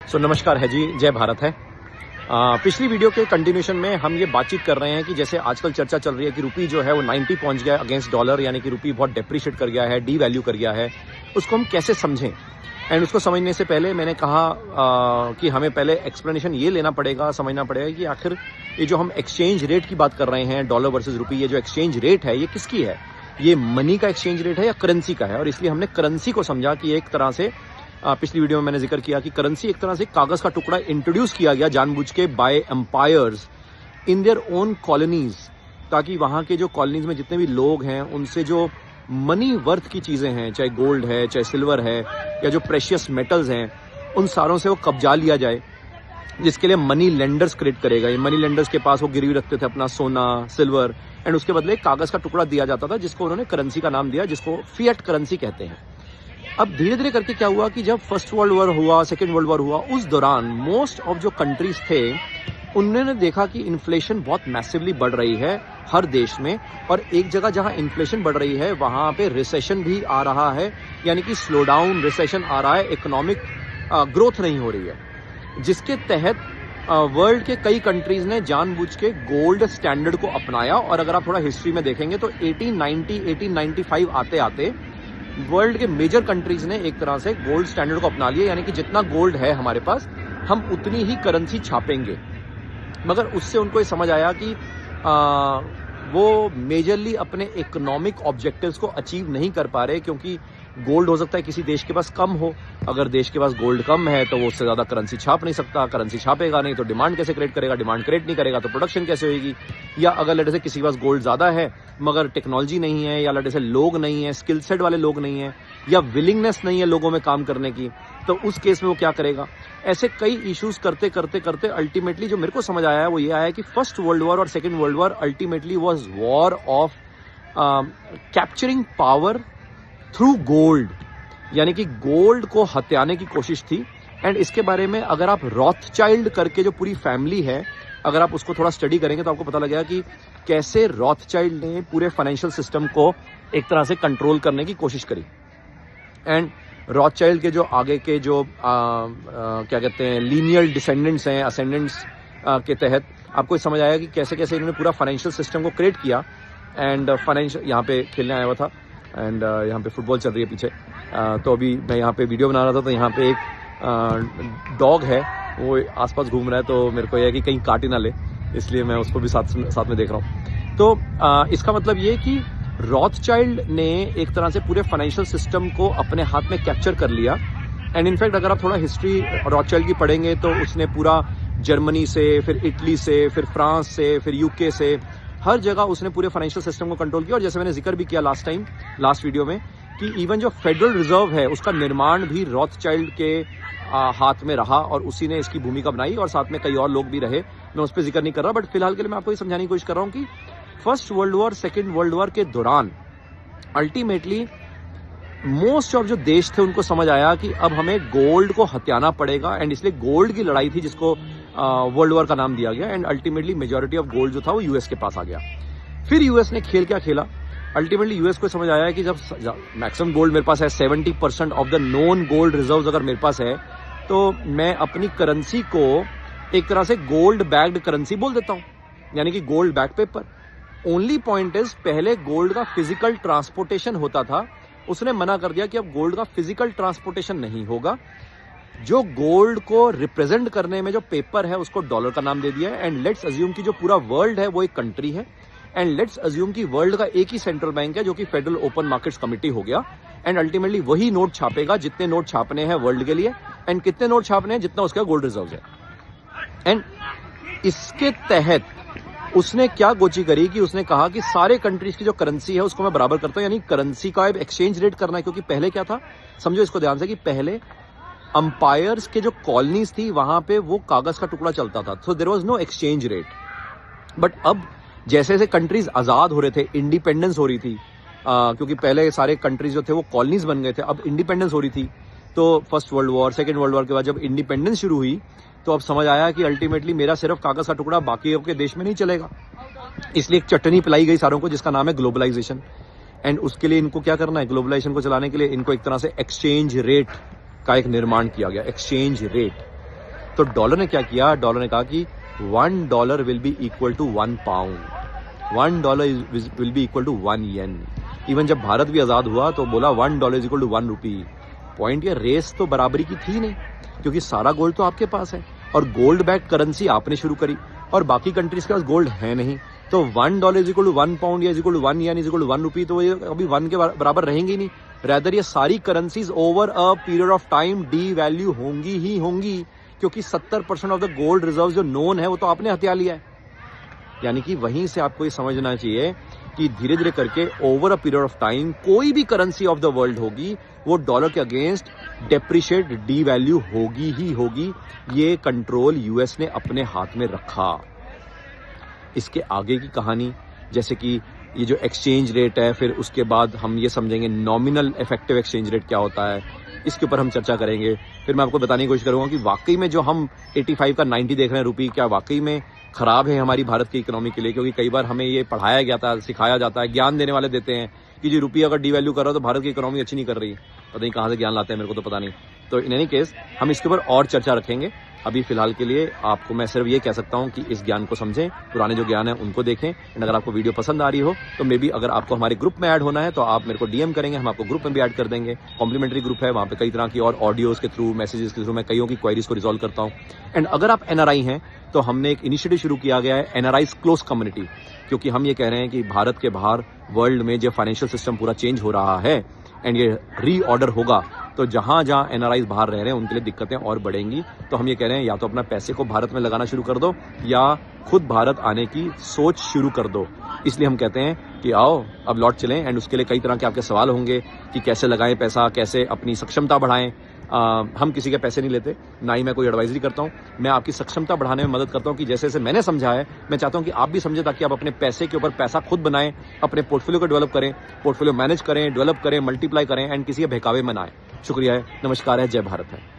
नमस्कार है जी, जय भारत है। पिछली वीडियो के कंटिन्यूशन में हम ये बातचीत कर रहे हैं कि जैसे आजकल चर्चा चल रही है कि रुपी जो है वो 90 पहुंच गया अगेंस्ट डॉलर, यानी कि रुपी बहुत डेप्रिशिएट कर गया है, डी वैल्यू कर गया है। उसको हम कैसे समझें, एंड उसको समझने से पहले मैंने कहा कि हमें पहले एक्सप्लेनेशन ये लेना पड़ेगा, समझना पड़ेगा कि आखिर ये जो हम एक्सचेंज रेट की बात कर रहे हैं, डॉलर वर्सेज रुपी, ये जो एक्सचेंज रेट है ये किसकी है? ये मनी का एक्सचेंज रेट है या करेंसी का है? और इसलिए हमने करेंसी को समझा कि एक तरह से पिछली वीडियो में मैंने जिक्र किया कि करेंसी एक तरह से कागज का टुकड़ा इंट्रोड्यूस किया गया जानबूझ के by empires in their own colonies, ताकि वहां के जो कॉलोनीज में जितने भी लोग हैं उनसे जो मनी वर्थ की चीजें हैं, चाहे गोल्ड है, चाहे सिल्वर है, या जो प्रेशियस मेटल्स हैं, उन सारों से वो कब्जा लिया जाए, जिसके लिए मनी लेंडर्स क्रिएट करेगा। ये मनी लेंडर्स के पास वो गिरवी रखते थे अपना सोना, सिल्वर, एंड उसके बदले कागज का टुकड़ा दिया जाता था, जिसको उन्होंने करेंसी का नाम दिया, जिसको फिएट करेंसी कहते हैं। अब धीरे धीरे करके क्या हुआ कि जब फर्स्ट वर्ल्ड वॉर हुआ, सेकेंड वर्ल्ड वॉर हुआ, उस दौरान मोस्ट ऑफ जो कंट्रीज थे उन्होंने देखा कि इन्फ्लेशन बहुत मैसिवली बढ़ रही है हर देश में, और एक जगह जहां इन्फ्लेशन बढ़ रही है वहां पे रिसेशन भी आ रहा है, यानी कि स्लो डाउन रिसेशन आ रहा है, इकोनॉमिक ग्रोथ नहीं हो रही है, जिसके तहत वर्ल्ड के कई कंट्रीज ने जानबूझ के गोल्ड स्टैंडर्ड को अपनाया। और अगर आप थोड़ा हिस्ट्री में देखेंगे तो 1890 1895 आते आते वर्ल्ड के मेजर कंट्रीज ने एक तरह से गोल्ड स्टैंडर्ड को अपना लिया, यानी कि जितना गोल्ड है हमारे पास हम उतनी ही करेंसी छापेंगे। मगर उससे उनको ये समझ आया कि वो मेजरली अपने इकोनॉमिक ऑब्जेक्टिव्स को अचीव नहीं कर पा रहे, क्योंकि गोल्ड हो सकता है किसी देश के पास कम हो, अगर देश के पास गोल्ड कम है तो वो उससे ज्यादा करेंसी छाप नहीं सकता, करेंसी छापेगा नहीं तो डिमांड कैसे क्रिएट करेगा, डिमांड क्रिएट नहीं करेगा तो प्रोडक्शन कैसे होगी। या अगर लड़े से किसी के पास गोल्ड ज्यादा है मगर टेक्नोलॉजी नहीं है, या लड़े से लोग नहीं है, स्किल सेट वाले लोग नहीं है, या विलिंगनेस नहीं है लोगों में काम करने की, तो उस केस में वो क्या करेगा। ऐसे कई इश्यूज करते करते करते अल्टीमेटली जो मेरे को समझ आया है वो ये आया कि फर्स्ट वर्ल्ड वॉर और second world war ultimately was war of capturing power through gold, यानी कि गोल्ड को हथियाने की कोशिश थी। एंड इसके बारे में अगर आप रॉथचाइल्ड करके जो पूरी फैमिली है, अगर आप उसको थोड़ा स्टडी करेंगे तो आपको पता लगेगा कि कैसे रॉथचाइल्ड ने पूरे फाइनेंशियल सिस्टम को एक तरह से कंट्रोल करने की कोशिश करी। एंड रॉथचाइल्ड के जो आगे के जो क्या कहते हैं लीनियल डिसेंडेंट्स हैं, असेंडेंट्स के तहत आपको समझ आया कि कैसे कैसे इन्होंने पूरा फाइनेंशियल सिस्टम को क्रिएट किया। एंड फाइनेंशियल यहाँ पे खेलने आया हुआ था, एंड यहाँ पे फुटबॉल चल रही है पीछे, तो अभी मैं यहाँ पे वीडियो बना रहा था, तो यहाँ पे एक डॉग है वो आसपास घूम रहा है, तो मेरे को यह है कि कहीं काट ही ना ले, इसलिए मैं उसको भी साथ में देख रहा हूँ। तो इसका मतलब ये कि रॉथचाइल्ड ने एक तरह से पूरे फाइनेंशियल सिस्टम को अपने हाथ में कैप्चर कर लिया। एंड इनफैक्ट अगर आप थोड़ा हिस्ट्री रॉथचाइल्ड की पढ़ेंगे तो उसने पूरा जर्मनी से, फिर इटली से, फिर फ्रांस से, फिर यूके से, हर जगह उसने पूरे फाइनेंशियल सिस्टम को कंट्रोल किया। और जैसे मैंने जिक्र भी किया लास्ट वीडियो में कि इवन जो फेडरल रिजर्व है उसका निर्माण भी रॉथचाइल्ड के हाथ में रहा, और उसी ने इसकी भूमिका बनाई, और साथ में कई और लोग भी रहे, मैं उस पर जिक्र नहीं कर रहा। बट फिलहाल के लिए मैं आपको ये समझाने की कोशिश कर रहा हूँ कि first world war, second world war के दौरान अल्टीमेटली मोस्ट ऑफ जो देश थे उनको समझ आया कि अब हमें गोल्ड को हथियाना पड़ेगा, एंड इसलिए गोल्ड की लड़ाई थी जिसको वर्ल्ड वॉर का नाम दिया गया। And ultimately majority of gold जो था वो यूएस के पास आ गया। फिर यूएस ने खेल क्या खेला, अल्टीमेटली यूएस को समझ आया कि जब मैक्सिमम गोल्ड मेरे पास है, 70% of the non gold reserves अगर मेरे पास है, तो मैं अपनी करेंसी को एक तरह से गोल्ड बैग्ड करेंसी बोल देता हूं, यानी कि gold back paper. Only point is पहले गोल्ड का फिजिकल ट्रांसपोर्टेशन होता था, उसने मना कर दिया कि अब गोल्ड का फिजिकल ट्रांसपोर्टेशन नहीं होगा। जो गोल्ड को रिप्रेजेंट करने में जो पेपर है उसको डॉलर का नाम दे दिया है। एंड लेट्स अज्यूम कि जो पूरा वर्ल्ड है वो एक कंट्री है, एंड लेट्स अज्यूम कि वर्ल्ड का एक ही सेंट्रल बैंक है जो कि फेडरल ओपन मार्केट्स कमिटी हो गया। एंड अल्टीमेटली वही नोट छापेगा जितने नोट छापने हैं वर्ल्ड के लिए, एंड कितने नोट छापने हैं जितना उसका गोल्ड रिजर्व है। एंड इसके तहत उसने क्या गोची करी कि उसने कहा कि सारे कंट्रीज की जो करेंसी है उसको मैं बराबर करता हूं, यानी करेंसी का एक्सचेंज रेट करना है। क्योंकि पहले क्या था, समझो इसको ध्यान से, कि पहले अंपायर्स के जो कॉलोनीज थी वहां पे वो कागज का टुकड़ा चलता था, so there was no exchange rate. But अब जैसे जैसे कंट्रीज आजाद हो रहे थे, इंडिपेंडेंस हो रही थी, क्योंकि पहले सारे कंट्रीज जो थे वो कॉलोनीज बन गए थे, अब इंडिपेंडेंस हो रही थी, तो first world war, second world war के बाद जब इंडिपेंडेंस शुरू हुई तो अब समझ आया कि अल्टीमेटली मेरा सिर्फ कागज का टुकड़ा बाकी के देश में नहीं चलेगा, इसलिए एक चटनी पिलाई गई सारों को जिसका नाम है ग्लोबलाइजेशन। एंड उसके लिए इनको क्या करना है, ग्लोबलाइजेशन को चलाने के लिए इनको एक तरह से एक्सचेंज रेट का एक निर्माण किया गया, एक्सचेंज रेट। तो डॉलर ने क्या किया, डॉलर ने कहा कि $1 will be equal to 1 pound, $1 will be equal to 1 yen. Even जब भारत भी आजाद हुआ तो बोला $1 is equal to 1 rupee. Point ये, रेस तो बराबरी की थी नहीं, क्योंकि सारा गोल्ड तो आपके पास है और गोल्ड बैक करेंसी आपने शुरू करी और बाकी कंट्रीज के पास गोल्ड है नहीं। तो $1 इज इक्वल टू 1 पाउंड या is equal to 1 yen is equal to 1 rupee, तो ये अभी 1 के बराबर रहेंगे ही नहीं। रैदर ये सारी currencies over a period of time D value होंगी ही होंगी, क्योंकि 70% ऑफ द गोल्ड रिजर्व जो नोन है वो तो आपने हथिया लिया है। यानी कि वहीं से आपको ये समझना चाहिए कि धीरे धीरे करके over a period of time कोई भी करेंसी ऑफ द वर्ल्ड होगी वो डॉलर के अगेंस्ट डेप्रिशिएट, डी वैल्यू होगी ही होगी। ये कंट्रोल यूएस ने अपने हाथ में रखा। इसके आगे की कहानी, जैसे कि ये जो एक्सचेंज रेट है, फिर उसके बाद हम ये समझेंगे नॉमिनल इफेक्टिव एक्सचेंज रेट क्या होता है, इसके ऊपर हम चर्चा करेंगे। फिर मैं आपको बताने की कोशिश करूंगा कि वाकई में जो हम 85 का 90 देख रहे हैं रुपये, क्या वाकई में खराब है हमारी भारत की इकोनॉमी के लिए। क्योंकि कई बार हमें ये पढ़ाया गया था, सिखाया जाता है, ज्ञान देने वाले देते हैं कि जी रुपये अगर डीवैल्यू कर रहा हो तो भारत की इकोनॉमी अच्छी नहीं कर रही। पता नहीं कहाँ से ज्ञान लाते हैं, मेरे को तो पता नहीं। तो इन एनी केस हम इसके ऊपर और चर्चा रखेंगे। अभी फिलहाल के लिए आपको मैं सिर्फ ये कह सकता हूं कि इस ज्ञान को समझें, पुराने जो ज्ञान है उनको देखें। एंड अगर आपको वीडियो पसंद आ रही हो तो मे बी अगर आपको हमारे ग्रुप में ऐड होना है तो आप मेरे को डीएम करेंगे, हम आपको ग्रुप में भी ऐड कर देंगे। कॉम्प्लीमेंट्री ग्रुप है, वहाँ पे कई तरह की और ऑडियोज के थ्रू, मैसेजेस के थ्रू मैं कईयों की क्वायरीज को रिजॉल्व करता हूँ। एंड अगर आप एनआरआई हैं तो हमने एक इनिशिएटिव शुरू किया गया है, एनआरआईज क्लोज कम्युनिटी, क्योंकि हम ये कह रहे हैं कि भारत के बाहर वर्ल्ड में जो फाइनेंशियल सिस्टम पूरा चेंज हो रहा है एंड ये रीऑर्डर होगा, तो जहां जहां एनआरआईज बाहर रह रहे हैं उनके लिए दिक्कतें और बढ़ेंगी। तो हम ये कह रहे हैं या तो अपना पैसे को भारत में लगाना शुरू कर दो या खुद भारत आने की सोच शुरू कर दो। इसलिए हम कहते हैं कि आओ अब लौट चलें। एंड उसके लिए कई तरह के आपके सवाल होंगे कि कैसे लगाएं पैसा, कैसे अपनी सक्षमता बढ़ाएं। हम किसी के पैसे नहीं लेते, ना ही मैं कोई एडवाइजरी करता हूं। मैं आपकी सक्षमता बढ़ाने में मदद करता हूं कि जैसे जैसे मैंने समझा है, मैं चाहता हूं कि आप भी समझें, ताकि आप अपने पैसे के ऊपर पैसा खुद बनाएं, अपने पोर्टफोलियो को डेवलप करें, पोर्टफोलियो मैनेज करें, डेवलप करें, मल्टीप्लाई करें एंड किसी के बहकावे में ना आए। शुक्रिया है, नमस्कार है, जय भारत है।